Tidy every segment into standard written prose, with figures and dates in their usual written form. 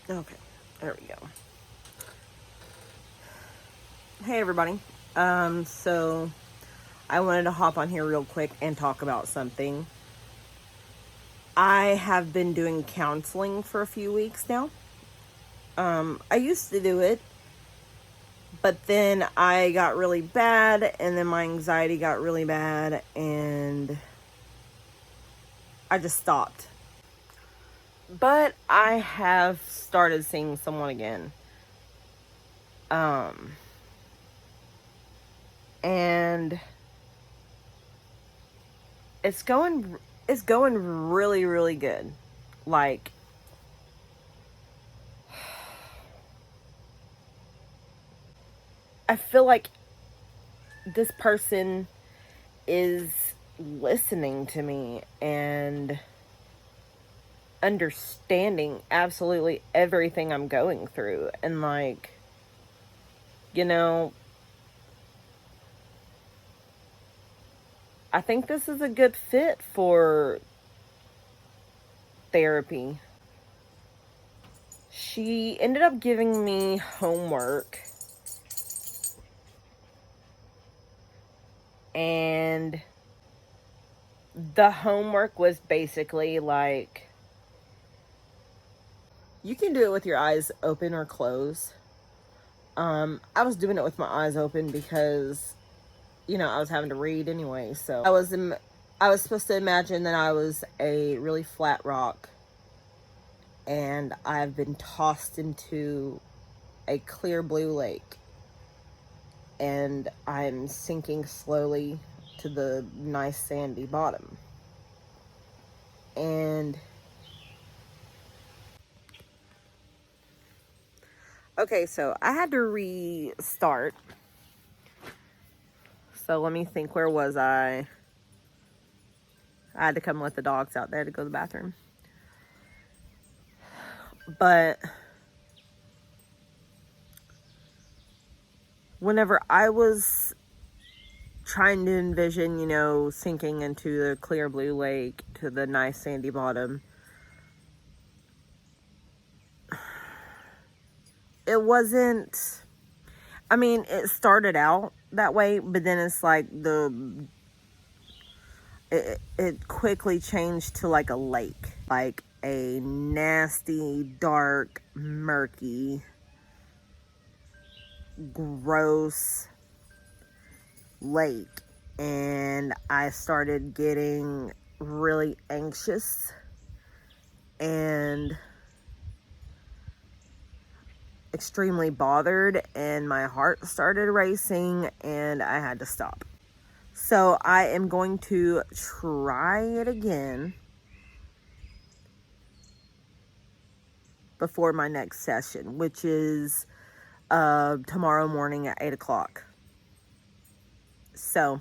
Okay, there we go. Hey everybody. So I wanted to hop on here real quick and talk about something. I have been doing counseling for a few weeks now. I used to do it, but then I got really bad, and then my anxiety got really bad, and I just stopped. But I have started seeing someone again. And it's going really, really good. Like, I feel like this person is listening to me and understanding absolutely everything I'm going through. And, like, you know, I think this is a good fit for therapy. She ended up giving me homework, and the homework was basically like, you can do it with your eyes open or closed. I was doing it with my eyes open because, I was having to read anyway. So I was supposed to imagine that I was a really flat rock, and I've been tossed into a clear blue lake, and I'm sinking slowly to the nice sandy bottom. And okay, so I had to restart. So let me think, where was I? I had to come let the dogs out. They had to go to the bathroom. But whenever I was trying to envision, sinking into the clear blue lake to the nice sandy bottom, it wasn't, it started out that way, but then it's like it quickly changed to like a lake, like a nasty, dark, murky, gross lake. And I started getting really anxious and extremely bothered, and my heart started racing, and I had to stop. So I am going to try it again before my next session, which is tomorrow morning at 8 o'clock. So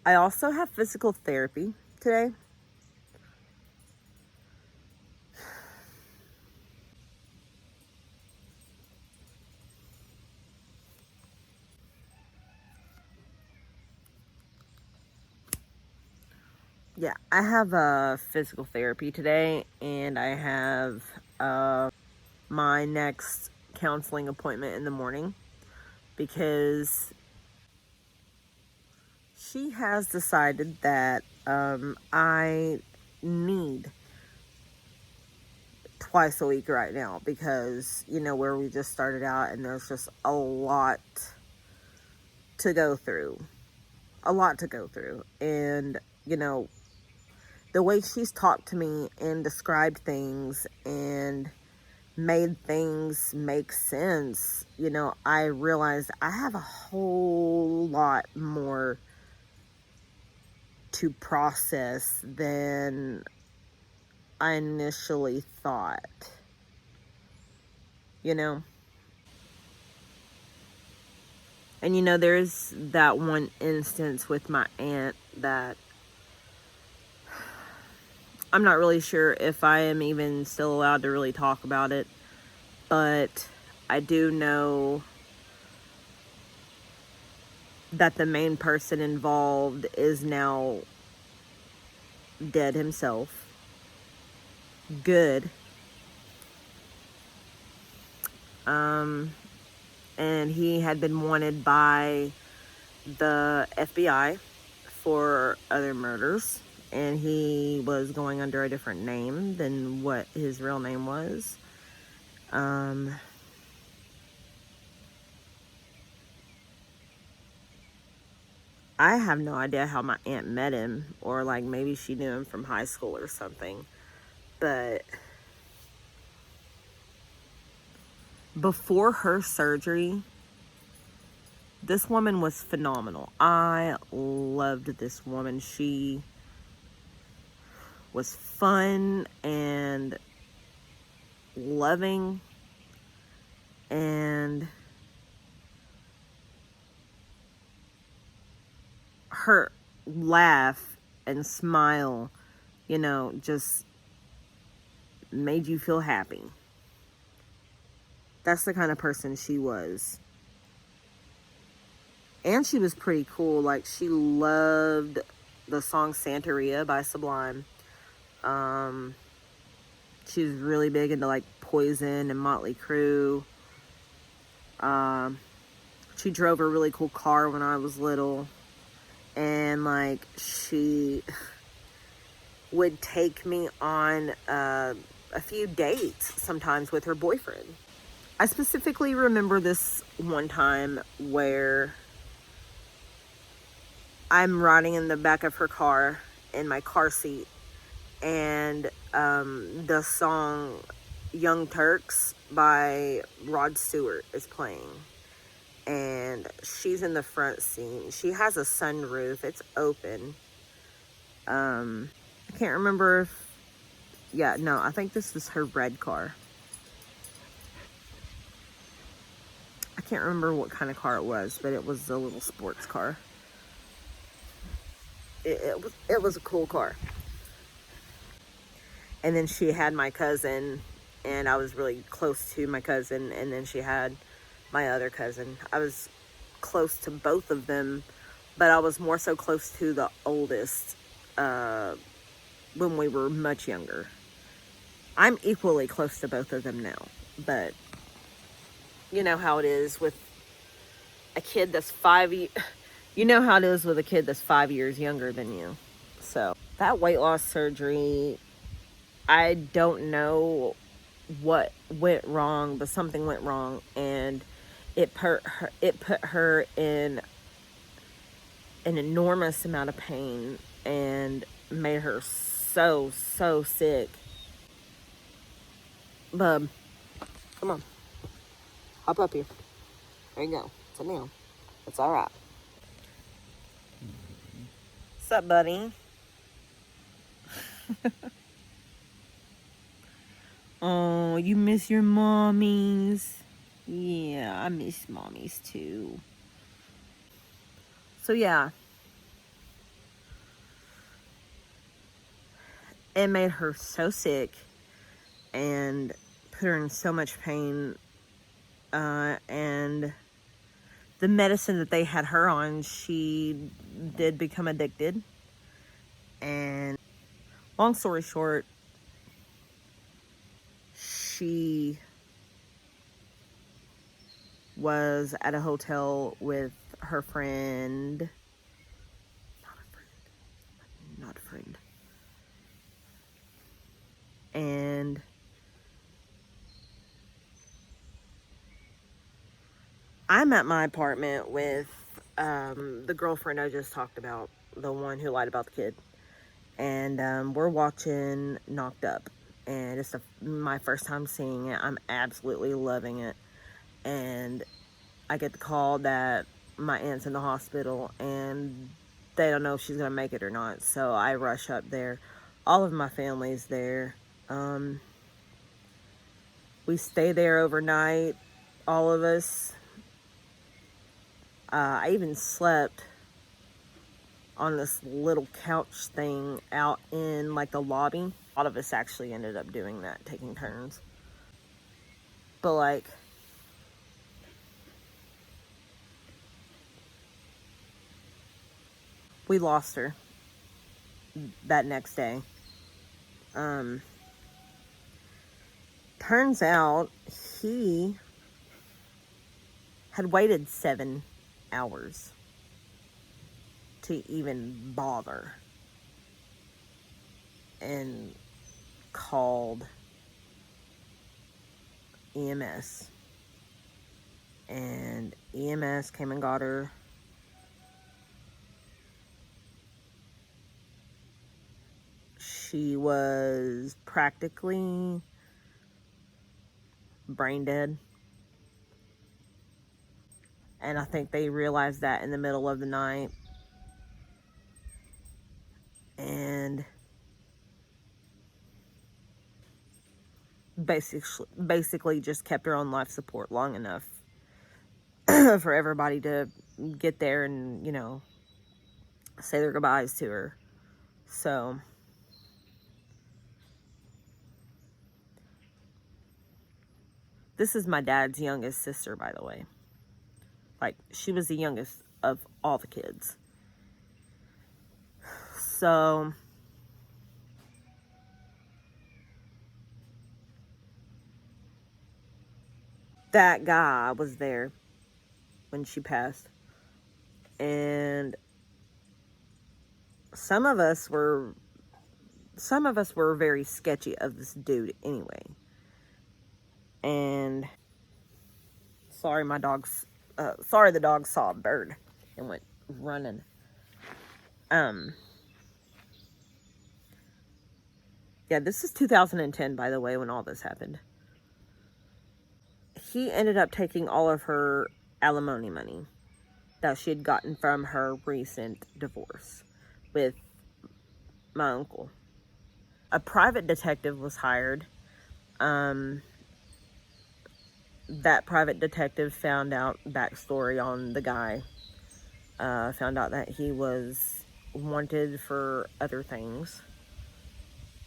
I also have physical therapy today. Yeah, I have physical therapy today, and I have my next counseling appointment in the morning, because she has decided that I need twice a week right now, because, where we just started out, and there's just a lot to go through. And, the way she's talked to me and described things and made things make sense, I realized I have a whole lot more to process than I initially thought. And there's that one instance with my aunt that I'm not really sure if I am even still allowed to really talk about it, but I do know that the main person involved is now dead himself. Good. And he had been wanted by the FBI for other murders, and he was going under a different name than what his real name was. I have no idea how my aunt met him, or like maybe she knew him from high school or something. But before her surgery, this woman was phenomenal. I loved this woman. She was fun and loving, and her laugh and smile, just made you feel happy. That's the kind of person she was. And she was pretty cool. Like, she loved the song Santeria by Sublime. She was really big into like Poison and Motley Crue. She drove a really cool car when I was little. And like, she would take me on a few dates sometimes with her boyfriend. I specifically remember this one time where I'm riding in the back of her car in my car seat, and the song Young Turks by Rod Stewart is playing, and she's in the front seat. She has a sunroof, it's open. I can't remember if, I think this was her red car. I can't remember what kind of car it was, but it was a little sports car. It was a cool car. And then she had my cousin, and I was really close to my cousin, and then she had my other cousin. I was close to both of them, but I was more so close to the oldest when we were much younger. I'm equally close to both of them now, but you know how it is with a kid that's 5 years. You know how it is with a kid that's 5 years younger than you. So that weight loss surgery, I don't know what went wrong, but something went wrong, and it put her in an enormous amount of pain and made her so sick. Bub, come on, hop up here. There you go. Sit down. It's all right. What's up, buddy? Oh, you miss your mommies? Yeah, I miss mommies too. So yeah, it made her so sick and put her in so much pain, and the medicine that they had her on, she did become addicted. And long story short, she was at a hotel with her friend, not a friend, and I'm at my apartment with the girlfriend I just talked about, the one who lied about the kid, and we're watching Knocked Up, and it's my first time seeing it. I'm absolutely loving it, and I get the call that my aunt's in the hospital, and they don't know if she's gonna make it or not, so I rush up there. All of my family's there. We stay there overnight, all of us. I even slept on this little couch thing out in like the lobby. A lot of us actually ended up doing that, taking turns. But like, we lost her that next day. Turns out he had waited 7 hours to even bother and called EMS. And EMS came and got her. She was practically brain dead. And I think they realized that in the middle of the night. And basically just kept her on life support long enough for everybody to get there and, you know, say their goodbyes to her. So this is my dad's youngest sister, by the way. Like, she was the youngest of all the kids. So that guy was there when she passed. And some of us were very sketchy of this dude anyway. And sorry the dog saw a bird and went running. Yeah, this is 2010, by the way, when all this happened. He ended up taking all of her alimony money that she had gotten from her recent divorce with my uncle. A private detective was hired. That private detective found out backstory on the guy. Found out that he was wanted for other things.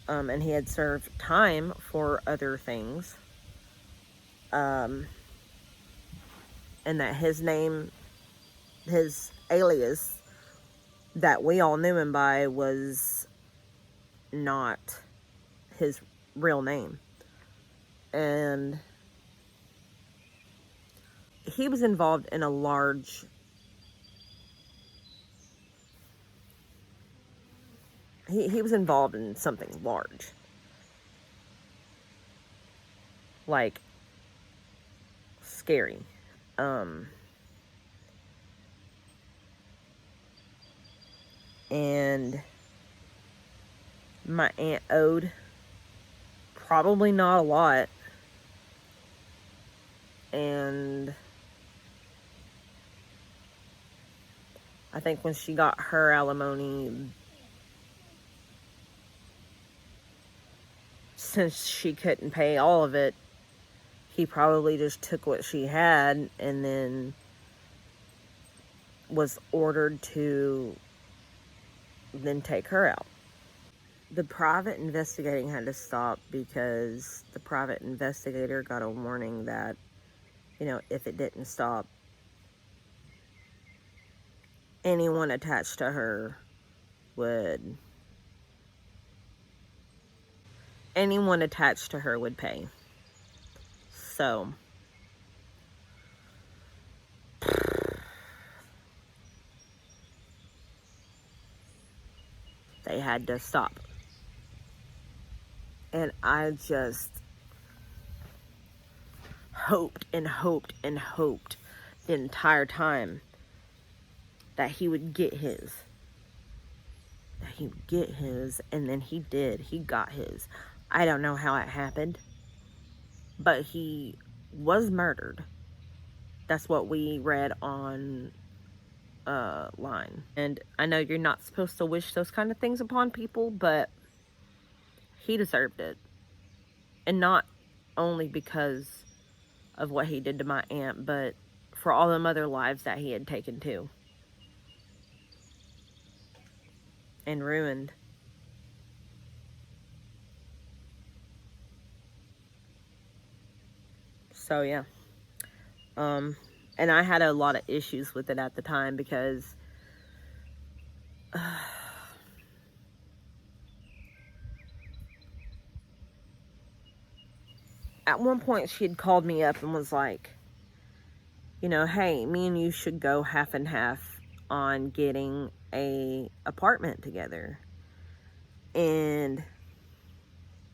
And he had served time for other things. And that his name, his alias that we all knew him by, was not his real name. And he was involved in he was involved in something large. Like, scary. And my aunt owed probably not a lot. And I think when she got her alimony, since she couldn't pay all of it, he probably just took what she had and then was ordered to then take her out. The private investigating had to stop because the private investigator got a warning that, you know, if it didn't stop, anyone attached to her would pay. So they had to stop. And I just hoped and hoped and hoped the entire time that he would get his. And then he did. He got his. I don't know how it happened, but he was murdered. That's what we read on line. And I know you're not supposed to wish those kind of things upon people, but he deserved it. And not only because of what he did to my aunt, but for all them other lives that he had taken too. And ruined. So yeah. And I had a lot of issues with it at the time because at one point she had called me up and was like, hey, me and you should go half and half on getting a apartment together. And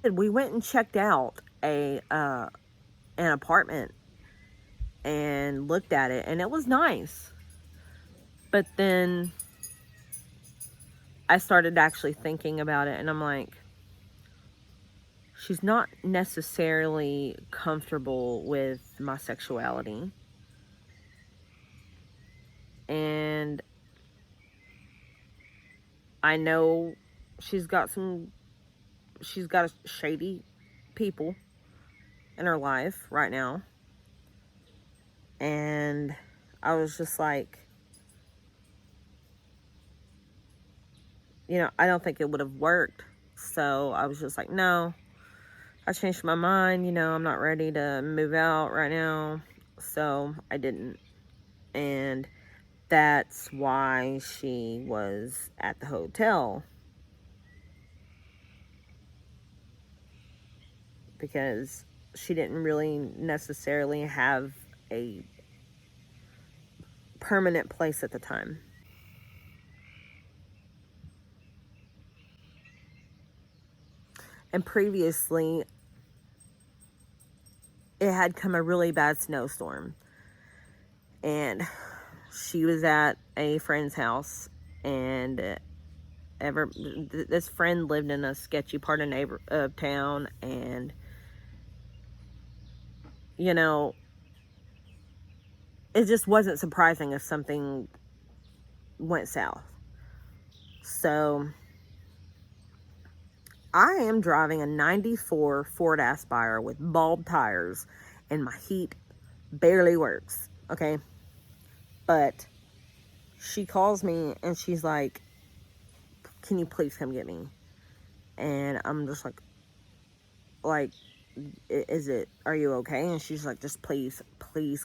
we went and checked out an apartment and looked at it, and it was nice. But then I started actually thinking about it, and I'm like, she's not necessarily comfortable with my sexuality. And I know she's got shady people in her life right now. And I was just like, I don't think it would have worked. So I was just like, no, I changed my mind. I'm not ready to move out right now. So I didn't. And that's why she was at the hotel. Because she didn't really necessarily have a permanent place at the time. And previously, it had come a really bad snowstorm. And she was at a friend's house, and this friend lived in a sketchy part of town, and it just wasn't surprising if something went south. So I am driving a 94 Ford Aspire with bald tires, and my heat barely works, okay? But she calls me and she's like, can you please come get me? And I'm just like, are you okay? And she's like, just please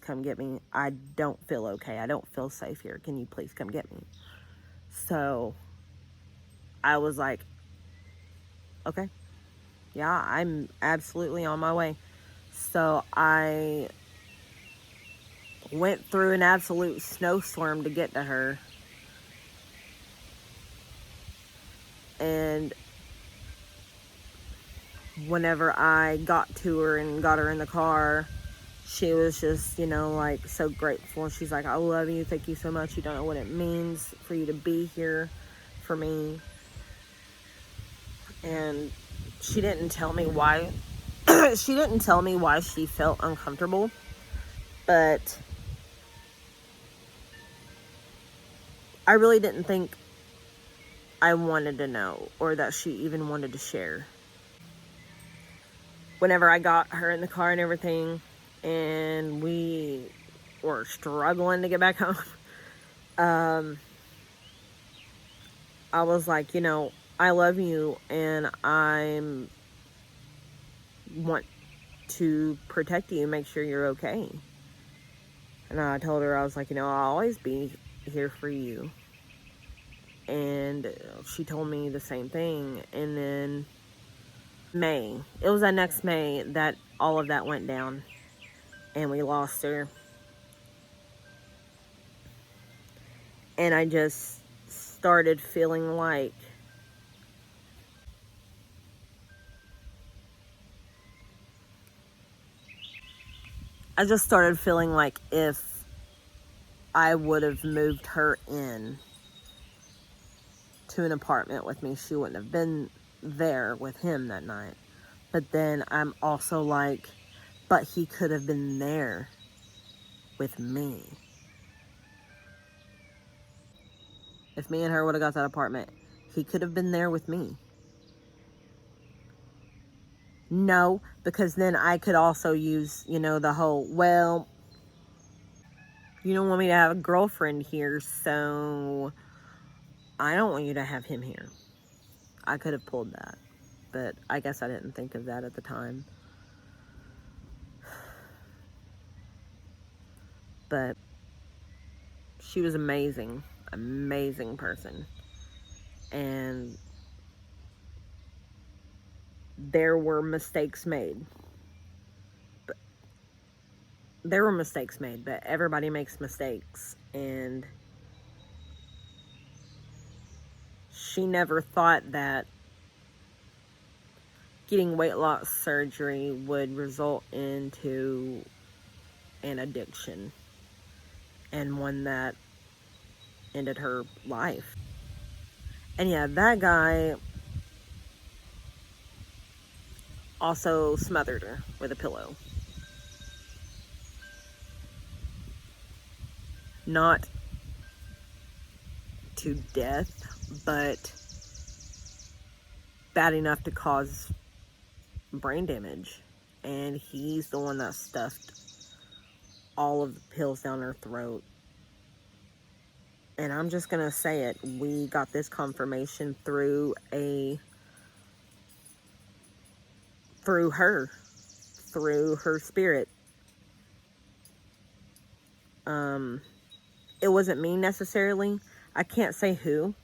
come get me. I don't feel okay. I don't feel safe here. Can you please come get me? So I was like, okay, yeah, I'm absolutely on my way. So I went through an absolute snowstorm to get to her. And whenever I got to her and got her in the car, she was just, like, so grateful. She's like, I love you. Thank you so much. You don't know what it means for you to be here for me. And she didn't tell me why. She didn't tell me why she felt uncomfortable. But I really didn't think I wanted to know, or that she even wanted to share. Whenever I got her in the car and everything, and we were struggling to get back home, I was like, I love you, and I want to protect you, make sure you're okay. And I told her, I was like, I'll always be here for you. And she told me the same thing. And then it was that next May that all of that went down, and we lost her. And I just started feeling like if I would have moved her in to an apartment with me, she wouldn't have been there with him that night. But then I'm also like, but he could have been there with me. If me and her would have got that apartment, he could have been there with me. No, because then I could also use, the whole, well, you don't want me to have a girlfriend here, so I don't want you to have him here. I could have pulled that, but I guess I didn't think of that at the time. But she was amazing person. And there were mistakes made. there were mistakes made, but everybody makes mistakes, and she never thought that getting weight loss surgery would result into an addiction, and one that ended her life. And yeah, that guy also smothered her with a pillow. Not to death, but bad enough to cause brain damage. And he's the one that stuffed all of the pills down her throat. And I'm just gonna say it, we got this confirmation through her spirit. It wasn't me necessarily. I can't say who,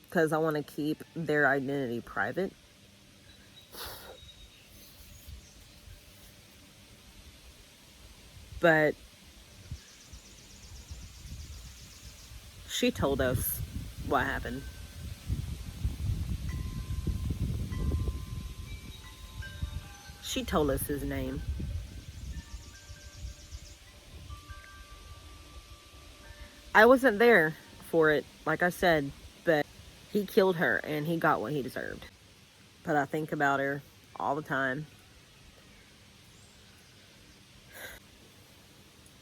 because I want to keep their identity private. But she told us what happened. She told us his name. I wasn't there for it, like I said, but he killed her and he got what he deserved. But I think about her all the time.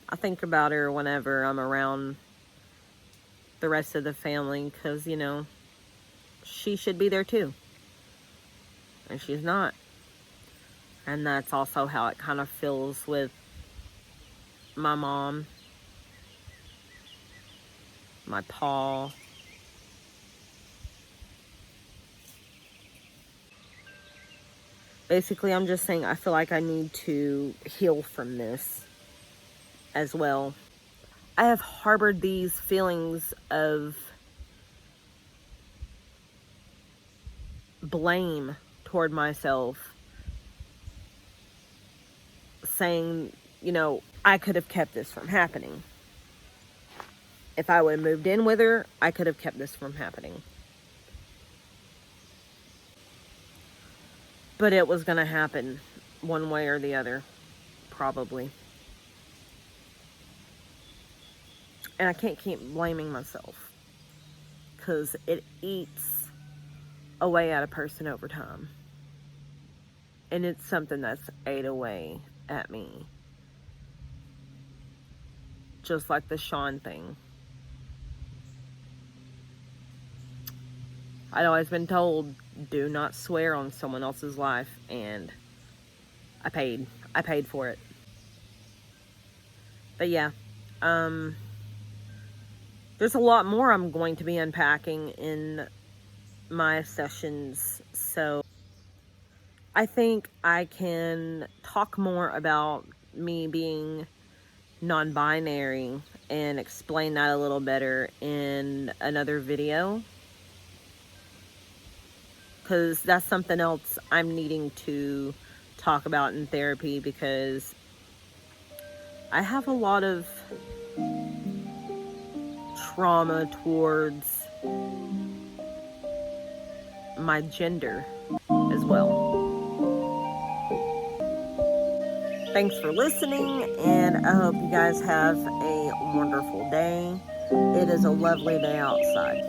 I think about her whenever I'm around the rest of the family, because, you know, she should be there too. And she's not. And that's also how it kind of feels with my mom, my pa. Basically, I'm just saying I feel like I need to heal from this as well. I have harbored these feelings of blame toward myself, saying, you know, I could have kept this from happening. If I would have moved in with her, I could have kept this from happening. But it was going to happen one way or the other, probably. And I can't keep blaming myself, because it eats away at a person over time. And it's something that's ate away at me. Just like the Sean thing. I'd always been told, do not swear on someone else's life, and I paid for it. But yeah, there's a lot more I'm going to be unpacking in my sessions, so I think I can talk more about me being non-binary and explain that a little better in another video, because that's something else I'm needing to talk about in therapy, because I have a lot of trauma towards my gender as well. Thanks for listening, and I hope you guys have a wonderful day. It is a lovely day outside.